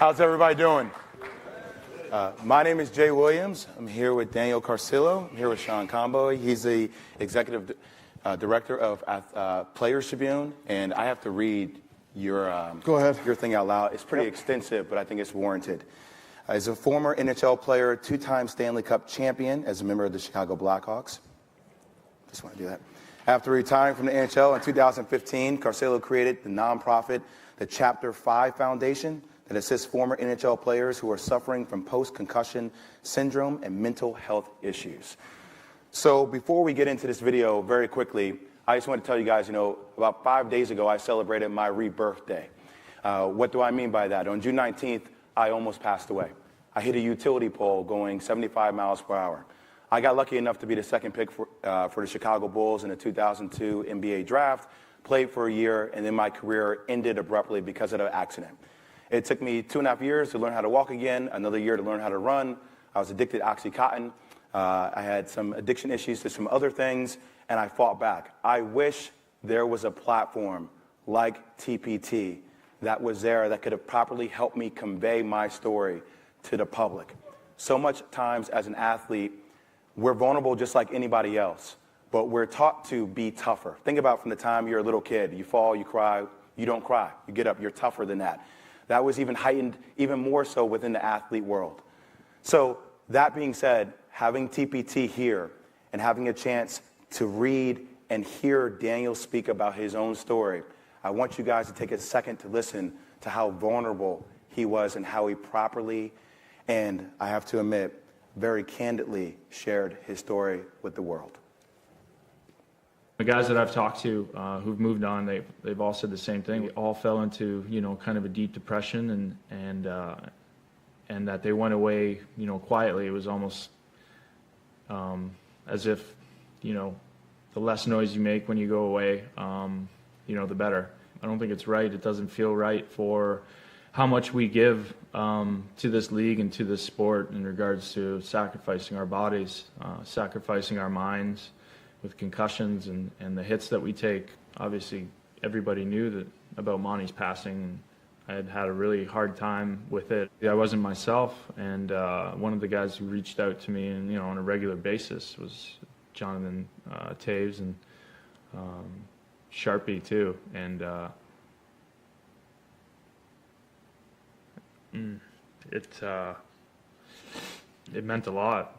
How's everybody doing? My name is Jay Williams. I'm here with Daniel Carcillo. I'm here with Sean Comboy. He's the executive director of Players Tribune, and I have to read your your thing out loud. It's pretty extensive, but I think it's warranted. As a former NHL player, two-time Stanley Cup champion, as a member of the Chicago Blackhawks. Just want to do that. After retiring from the NHL in 2015, Carcillo created the nonprofit, the Chapter 5 Foundation, that assists former NHL players who are suffering from post-concussion syndrome and mental health issues. So before we get into this video, very quickly, I just want to tell you guys, about 5 days ago, I celebrated my rebirth day. What do I mean by that? On June 19th, I almost passed away. I hit a utility pole going 75 miles per hour. I got lucky enough to be the second pick for the Chicago Bulls in the 2002 NBA draft, played for a year, and then my career ended abruptly because of an accident. It took me 2.5 years to learn how to walk again, another year to learn how to run. I was addicted to Oxycontin. I had some addiction issues to some other things, and I fought back. I wish there was a platform like TPT that was there that could have properly helped me convey my story to the public. So much times as an athlete, we're vulnerable just like anybody else, but we're taught to be tougher. Think about from the time you're a little kid. You fall, you cry, you don't cry. You get up, you're tougher than that. That was even heightened, even more so within the athlete world. So that being said, having TPT here and having a chance to read and hear Daniel speak about his own story, I want you guys to take a second to listen to how vulnerable he was and how he properly, and I have to admit, very candidly shared his story with the world. The guys that I've talked to who've moved on, they've all said the same thing. We all fell into kind of a deep depression, and that they went away quietly. It was almost as if the less noise you make when you go away, the better. I don't think it's right. It doesn't feel right for how much we give to this league and to this sport in regards to sacrificing our bodies, sacrificing our minds with concussions and the hits that we take. Obviously, everybody knew about Monty's passing. I had had a really hard time with it. I wasn't myself, and one of the guys who reached out to me and on a regular basis was Jonathan Taves and Sharpie too, and it meant a lot,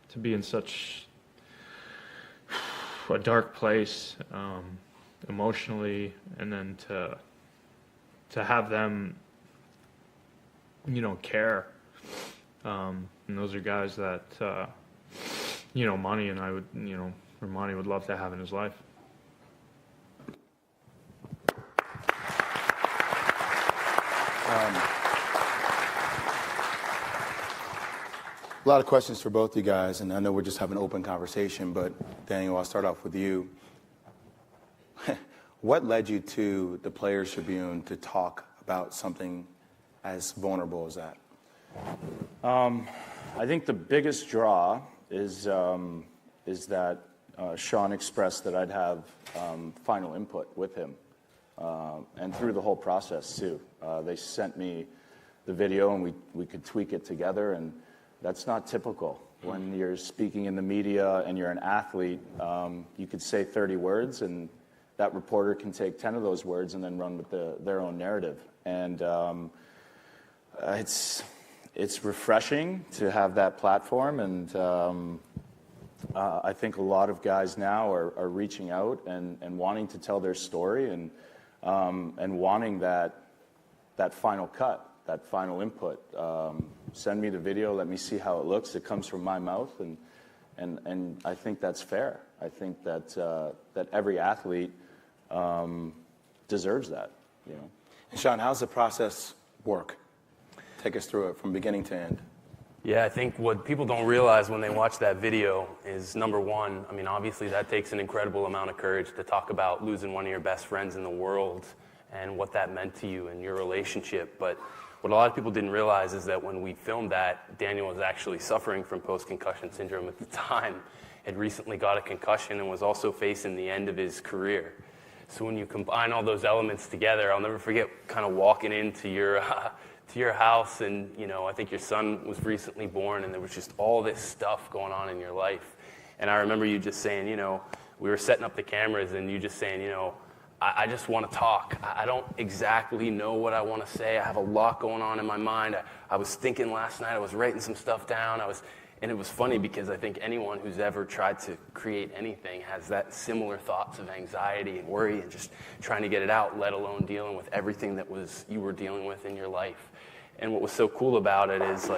to be in such a dark place emotionally, and then to have them care, and those are guys that Monty and I would or Monty would love to have in his life. A lot of questions for both you guys, and I know we're just having an open conversation, but Daniel, I'll start off with you. What led you to the Players Tribune to talk about something as vulnerable as that? I think the biggest draw is that Sean expressed that I'd have final input with him, and through the whole process too. They sent me the video, and we could tweak it together, and that's not typical. When you're speaking in the media and you're an athlete, you could say 30 words, and that reporter can take 10 of those words and then run with their own narrative. And it's refreshing to have that platform, and I think a lot of guys now are reaching out and wanting to tell their story, and wanting that final cut, that final input. Send me the video, let me see how it looks. It comes from my mouth, and I think that's fair. I think that every athlete deserves that. And Sean, how's the process work? Take us through it from beginning to end. Yeah, I think what people don't realize when they watch that video is, number one, obviously that takes an incredible amount of courage to talk about losing one of your best friends in the world and what that meant to you and your relationship. But what a lot of people didn't realize is that when we filmed that, Daniel was actually suffering from post-concussion syndrome at the time, had recently got a concussion, and was also facing the end of his career. So when you combine all those elements together, I'll never forget kind of walking into your to your house, and I think your son was recently born, and there was just all this stuff going on in your life. And I remember you just saying, we were setting up the cameras, and you just saying, I just want to talk. I don't exactly know what I want to say. I have a lot going on in my mind. I was thinking last night. I was writing some stuff down. And it was funny because I think anyone who's ever tried to create anything has that similar thoughts of anxiety and worry and just trying to get it out, let alone dealing with everything that you were dealing with in your life. And what was so cool about it is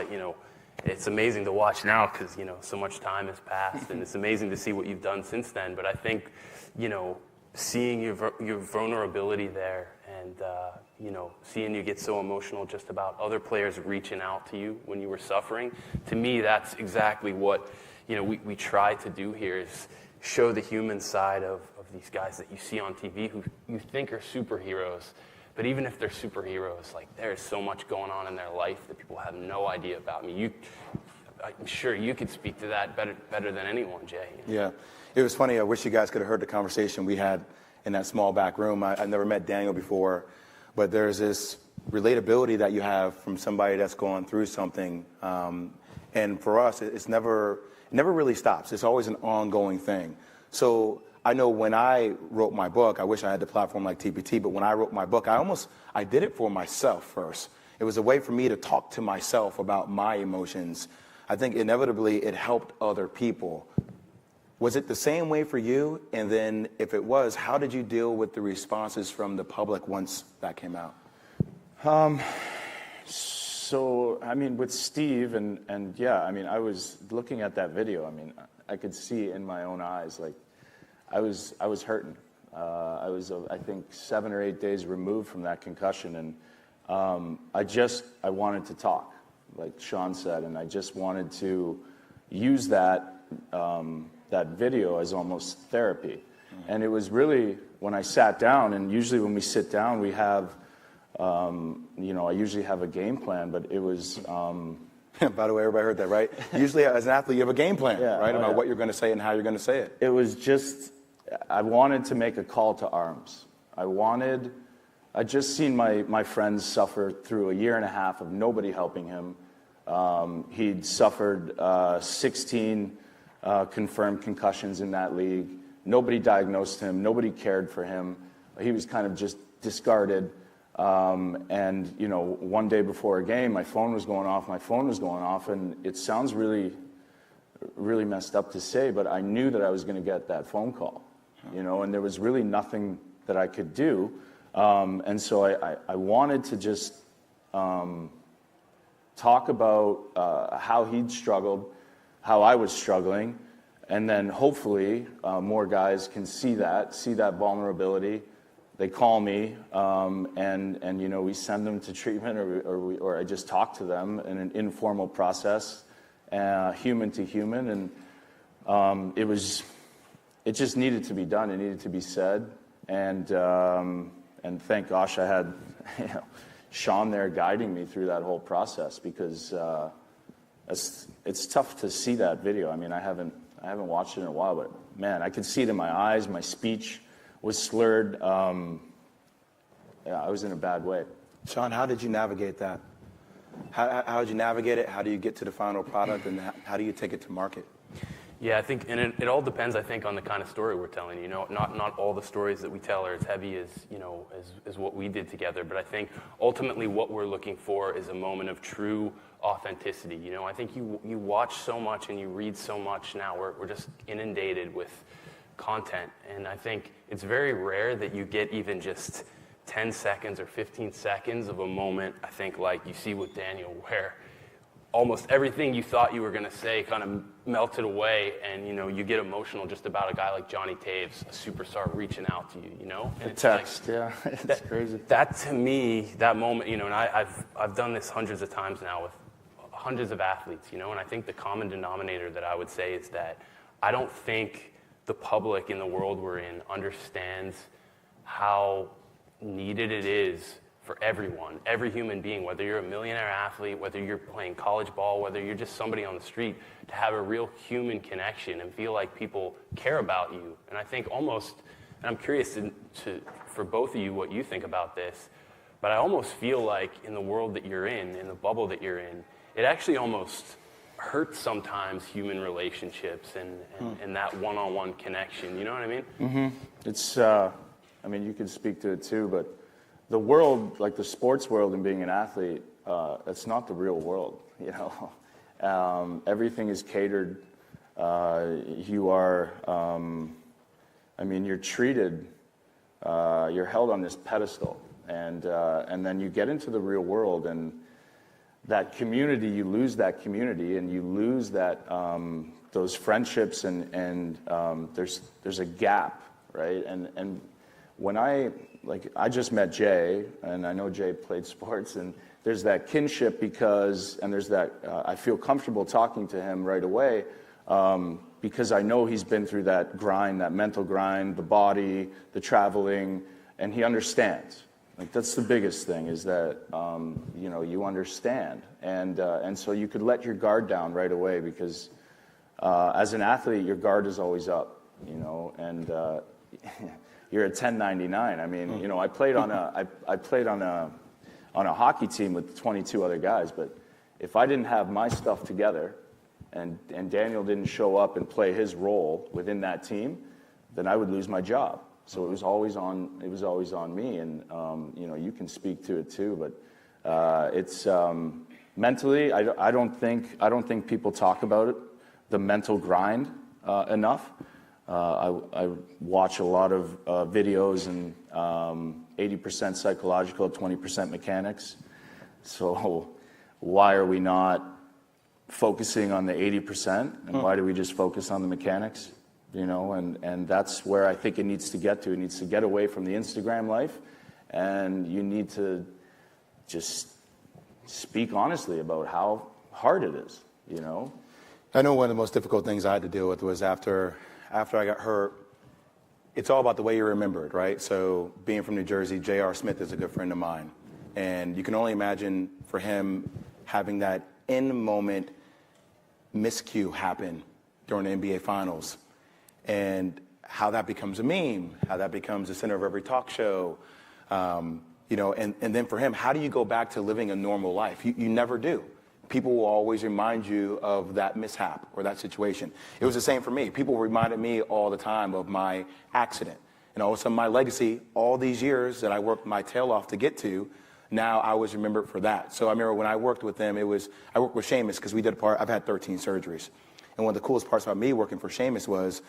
it's amazing to watch now because, so much time has passed, and it's amazing to see what you've done since then. But I think, seeing your vulnerability there and, seeing you get so emotional just about other players reaching out to you when you were suffering, to me, that's exactly what, we try to do here is show the human side of these guys that you see on TV who you think are superheroes. But even if they're superheroes, there's so much going on in their life that people have no idea about. I'm sure you could speak to that better than anyone, Jay. Yeah. It was funny. I wish you guys could have heard the conversation we had in that small back room. I've never met Daniel before, but there's this relatability that you have from somebody that's going through something. And for us, it never really stops. It's always an ongoing thing. So I know when I wrote my book, I wish I had the platform like TPT, but when I wrote my book, I did it for myself first. It was a way for me to talk to myself about my emotions. I think inevitably it helped other people. Was it the same way for you? And then if it was, how did you deal with the responses from the public once that came out? So, with Steve and yeah, I was looking at that video. I could see in my own eyes, I was hurting. I was, I think, 7 or 8 days removed from that concussion, and I wanted to talk, like Sean said, and I just wanted to use that video as almost therapy. And it was really when I sat down, and usually when we sit down, we have, I usually have a game plan, but it was. By the way, everybody heard that, right? Usually as an athlete, you have a game plan, yeah, right, about yeah. what you're going to say and how you're going to say it. It was just, I wanted to make a call to arms. I just seen my friends suffer through a year and a half of nobody helping him. He'd suffered 16 confirmed concussions in that league. Nobody diagnosed him. Nobody cared for him. He was kind of just discarded. And one day before a game, my phone was going off, and it sounds really, really messed up to say, but I knew that I was going to get that phone call, and there was really nothing that I could do. And so I wanted to just talk about how he'd struggled, how I was struggling, and then hopefully more guys can see that vulnerability. They call me, and we send them to treatment, or I just talk to them in an informal process, human to human, and it just needed to be done. It needed to be said, and thank gosh I had Sean there guiding me through that whole process, because it's tough to see that video. I haven't watched it in a while, but man, I could see it in my eyes. My speech was slurred. I was in a bad way. Sean, how did you navigate that? How did you navigate it? How do you get to the final product, and how do you take it to market? Yeah, I think, and it all depends, I think, on the kind of story we're telling. Not all the stories that we tell are as heavy as as what we did together. But I think ultimately what we're looking for is a moment of true authenticity. I think you watch so much and you read so much now. We're just inundated with content, and I think it's very rare that you get even just 10 seconds or 15 seconds of a moment, I think, like you see with Daniel, where almost everything you thought you were going to say kind of melted away, and you get emotional just about a guy like Johnny Taves, a superstar, reaching out to you, And it's text, yeah, it's crazy. That to me, that moment, and I've done this hundreds of times now with hundreds of athletes, and I think the common denominator that I would say is that I don't think the public in the world we're in understands how needed it is for everyone, every human being, whether you're a millionaire athlete, whether you're playing college ball, whether you're just somebody on the street, to have a real human connection and feel like people care about you. And I think almost, and I'm curious for both of you what you think about this, but I almost feel like in the world that you're in the bubble that you're in, it actually almost hurts sometimes human relationships and that one-on-one connection. You know what I mean? Mm-hmm. It's, I mean, you can speak to it too, but the world, like the sports world and being an athlete, it's not the real world, you know. Everything is catered. You are, I mean, you're treated, you're held on this pedestal. And then you get into the real world, and that community, you lose that community, and you lose that, those friendships, and there's a gap, right? And when I just met Jay, and I know Jay played sports, and there's that kinship and there's that, I feel comfortable talking to him right away, because I know he's been through that grind, that mental grind, the body, the traveling, and he understands. Like, that's the biggest thing, is that, you know, you understand. And so you could let your guard down right away, because as an athlete, your guard is always up, you know, and you're a 1099. I mean, you know, I played on a hockey team with 22 other guys, but if I didn't have my stuff together and Daniel didn't show up and play his role within that team, then I would lose my job. So it was always on me, and you know, you can speak to it too. But it's mentally, I don't think people talk about it, the mental grind, enough. I watch a lot of videos, and 80% psychological, 20% mechanics. So why are we not focusing on the 80%, and why do we just focus on the mechanics? You know, and that's where I think it needs to get to. It needs to get away from the Instagram life, and you need to just speak honestly about how hard it is, you know? I know one of the most difficult things I had to deal with was after I got hurt, it's all about the way you're remembered, right? So being from New Jersey, J.R. Smith is a good friend of mine. And you can only imagine for him having that in-moment miscue happen during the NBA Finals, and how that becomes a meme, how that becomes the center of every talk show, you know, and then for him, how do you go back to living a normal life? You never do. People will always remind you of that mishap or that situation. It was the same for me. People reminded me all the time of my accident. And all of a sudden, my legacy, all these years that I worked my tail off to get to, now I was remembered for that. So I remember when I worked with them, I worked with Seamus because I've had 13 surgeries. And one of the coolest parts about me working for Seamus was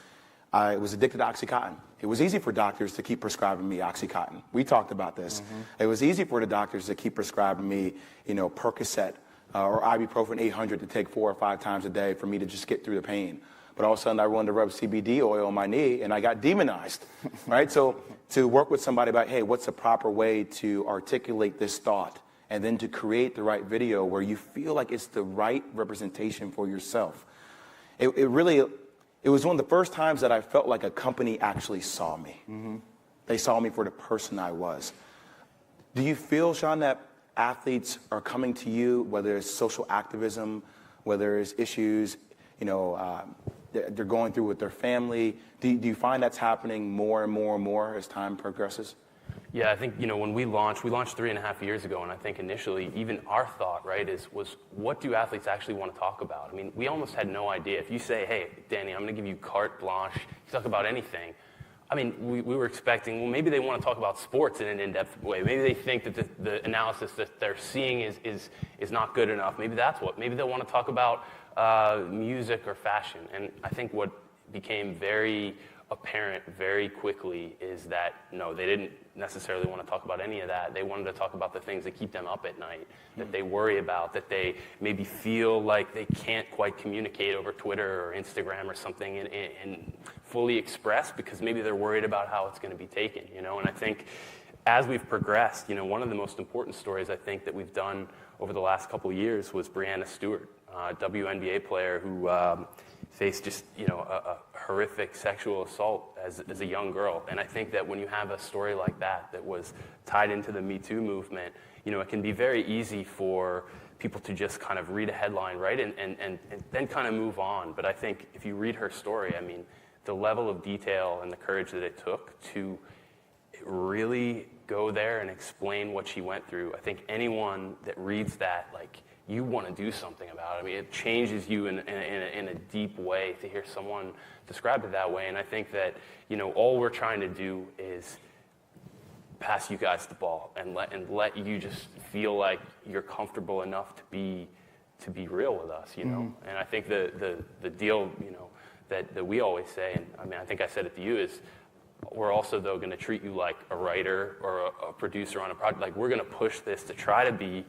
I was addicted to OxyContin. It was easy for doctors to keep prescribing me OxyContin. We talked about this. Mm-hmm. It was easy for the doctors to keep prescribing me, you know, Percocet or ibuprofen 800 to take 4 or 5 times a day for me to just get through the pain. But all of a sudden, I wanted to rub CBD oil on my knee, and I got demonized, right? So to work with somebody about, hey, what's the proper way to articulate this thought, and then to create the right video where you feel like it's the right representation for yourself. It was one of the first times that I felt like a company actually saw me. Mm-hmm. They saw me for the person I was. Do you feel, Sean, that athletes are coming to you, whether it's social activism, whether it's issues, you know, they're going through with their family? Do you find that's happening more and more and more as time progresses? Yeah, I think, you know, when we launched 3.5 years ago, and I think initially even our thought, right, was what do athletes actually want to talk about? I mean, we almost had no idea. If you say, hey, Danny, I'm going to give you carte blanche, you talk about anything. I mean, we were expecting, well, maybe they want to talk about sports in an in-depth way. Maybe they think that the analysis that they're seeing is not good enough. Maybe that's what. Maybe they'll want to talk about music or fashion. And I think what became very apparent very quickly is that, no, they didn't necessarily want to talk about any of that. They wanted to talk about the things that keep them up at night, that they worry about, that they maybe feel like they can't quite communicate over Twitter or Instagram or something and fully express because maybe they're worried about how it's going to be taken, you know? And I think as we've progressed, you know, one of the most important stories I think that we've done over the last couple of years was Breanna Stewart, WNBA player who faced just, you know, a horrific sexual assault as a young girl. And I think that when you have a story like that was tied into the Me Too movement, you know, it can be very easy for people to just kind of read a headline, right, and then kind of move on. But I think if you read her story, I mean, the level of detail and the courage that it took to really go there and explain what she went through. I think anyone that reads that, like, you want to do something about it. I mean, it changes you in a deep way to hear someone describe it that way. And I think that, all we're trying to do is pass you guys the ball and let you just feel like you're comfortable enough to be real with us, And I think the deal, that we always say, and I mean, I think I said it to you, is we're also, though, going to treat you like a writer or a producer on a project. Like, we're going to push this to try to be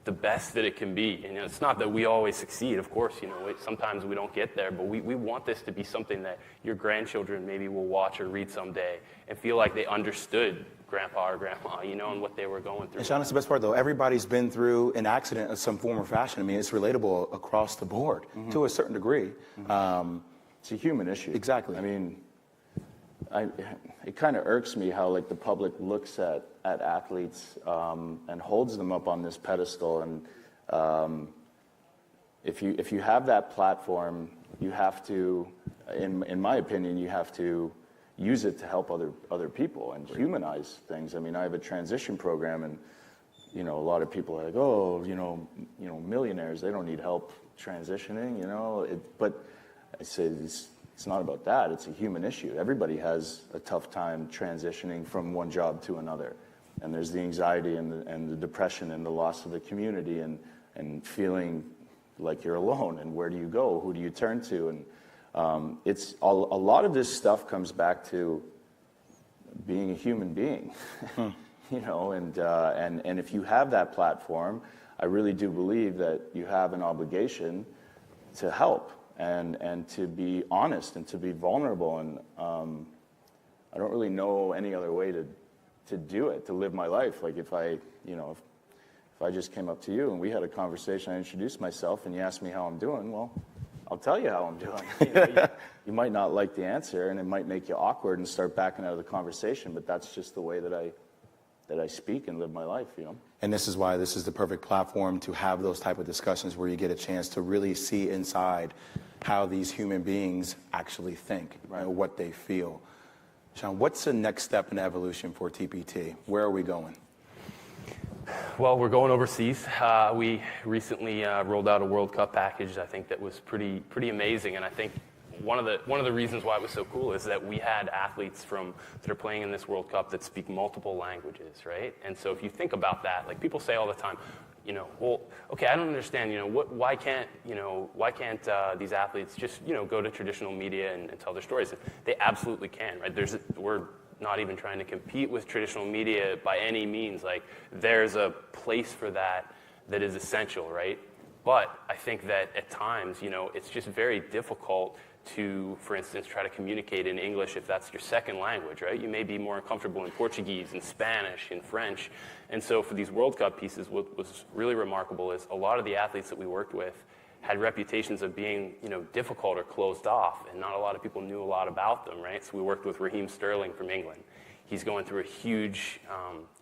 the best that it can be. And it's not that we always succeed, of course, sometimes we don't get there, but we want this to be something that your grandchildren maybe will watch or read someday and feel like they understood grandpa or grandma, and what they were going through. And Sean, that's the best part, though. Everybody's been through an accident of some form or fashion. I mean, it's relatable across the board to a certain degree. It's a human issue. Exactly. I mean, it kind of irks me how, like, the public looks at athletes and holds them up on this pedestal. And if you have that platform, you have to, in my opinion, you have to use it to help other people and humanize things. I mean, I have a transition program, and a lot of people are like, oh, millionaires, they don't need help transitioning, but I say it's not about that. It's a human issue. Everybody has a tough time transitioning from one job to another. And there's the anxiety and the depression and the loss of the community and feeling like you're alone. And where do you go? Who do you turn to? And it's a lot of this stuff comes back to being a human being, and if you have that platform, I really do believe that you have an obligation to help. And to be honest and to be vulnerable, and I don't really know any other way to do it, to live my life. Like, if I just came up to you and we had a conversation, I introduced myself, and you asked me how I'm doing, well, I'll tell you how I'm doing. You might not like the answer, and it might make you awkward and start backing out of the conversation, but that's just the way that I speak and live my life, And this is why this is the perfect platform to have those type of discussions where you get a chance to really see inside how these human beings actually think, right? What they feel. Sean, what's the next step in evolution for TPT? Where are we going? Well, we're going overseas. We recently rolled out a World Cup package. I think that was pretty amazing, and I think one of the reasons why it was so cool is that we had athletes that are playing in this World Cup that speak multiple languages, right? And so if you think about that, like, people say all the time, well, okay, I don't understand, why can't these athletes just, go to traditional media and tell their stories? They absolutely can, right? We're not even trying to compete with traditional media by any means. Like, there's a place for that is essential, right? But I think that at times, it's just very difficult to, for instance, try to communicate in English if that's your second language, right? You may be more comfortable in Portuguese and Spanish and French. And so for these World Cup pieces, what was really remarkable is a lot of the athletes that we worked with had reputations of being, difficult or closed off, and not a lot of people knew a lot about them, right? So we worked with Raheem Sterling from England. He's going through a huge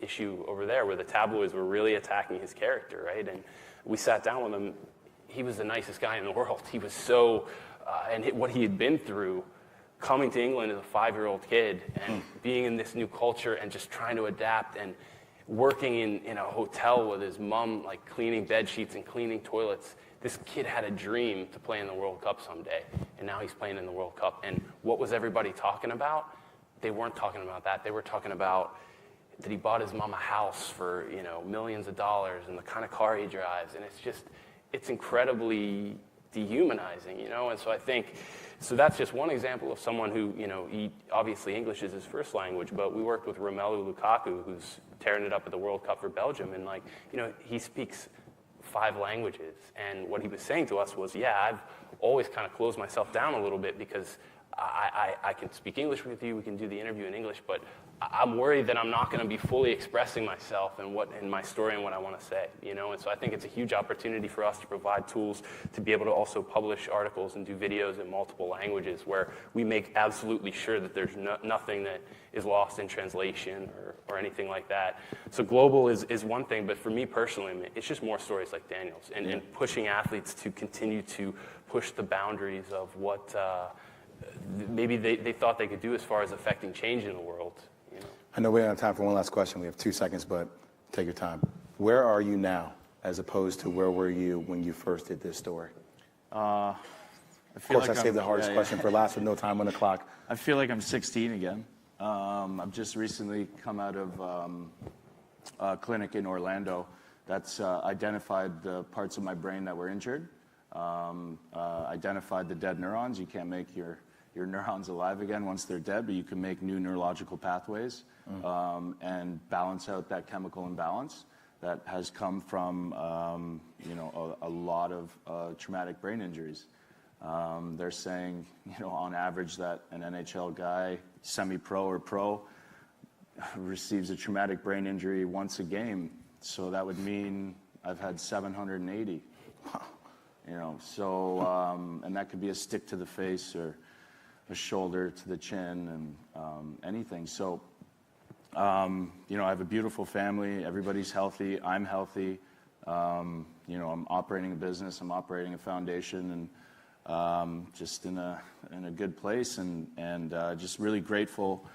issue over there where the tabloids were really attacking his character, right? And we sat down with him. He was the nicest guy in the world. He was so, and what he had been through, coming to England as a 5-year-old kid and being in this new culture and just trying to adapt and working in a hotel with his mom, like cleaning bed sheets and cleaning toilets. This kid had a dream to play in the World Cup someday, and now he's playing in the World Cup. And what was everybody talking about? They weren't talking about that. They were talking about that he bought his mom a house for, millions of dollars and the kind of car he drives. And it's incredibly dehumanizing, And so I think, that's just one example of someone who, obviously English is his first language, but we worked with Romelu Lukaku, who's tearing it up at the World Cup for Belgium. And he speaks 5 languages. And what he was saying to us was, I've always kind of closed myself down a little bit because I can speak English with you, we can do the interview in English, but I'm worried that I'm not going to be fully expressing myself and my story and what I want to say, And so I think it's a huge opportunity for us to provide tools to be able to also publish articles and do videos in multiple languages where we make absolutely sure that there's nothing that is lost in translation or anything like that. So global is one thing, but for me personally, it's just more stories like Daniel's and pushing athletes to continue to push the boundaries of what maybe they thought they could do as far as affecting change in the world. You know? I know we don't have time for one last question. We have 2 seconds, but take your time. Where are you now, as opposed to where were you when you first did this story? I Of course, I saved the hardest question for last with no time on the clock. I feel like I'm 16 again. I've just recently come out of a clinic in Orlando that's identified the parts of my brain that were injured, identified the dead neurons. You can't make your neurons alive again once they're dead, but you can make new neurological pathways and balance out that chemical imbalance that has come from a lot of traumatic brain injuries. They're saying, on average, that an NHL guy, semi-pro or pro, receives a traumatic brain injury once a game. So that would mean I've had 780. And that could be a stick to the face or a shoulder to the chin and anything. So, I have a beautiful family. Everybody's healthy. I'm healthy. I'm operating a business. I'm operating a foundation, and just in a good place, and just really grateful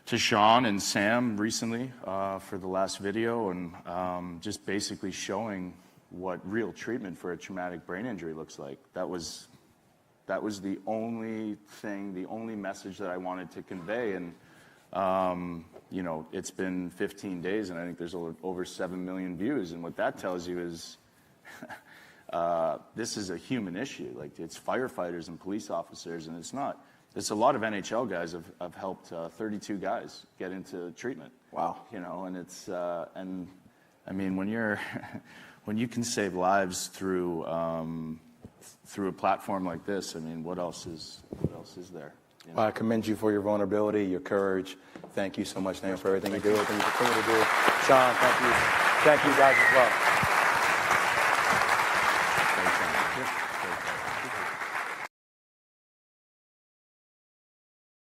to Sean and Sam recently for the last video, and just basically showing what real treatment for a traumatic brain injury looks like. That was the only thing, the only message that I wanted to convey, and it's been 15 days, and I think there's over 7 million views, and what that tells you is this is a human issue. Like, it's firefighters and police officers, and it's a lot of NHL guys have helped 32 guys get into treatment. Wow. And it's, and I mean, when you can save lives through a platform like this, I mean, what else is there? Well, I commend you for your vulnerability, your courage. Thank you so much, Daniel, for everything you do, everything you continue to do. Sean, thank you. Thank you guys as well.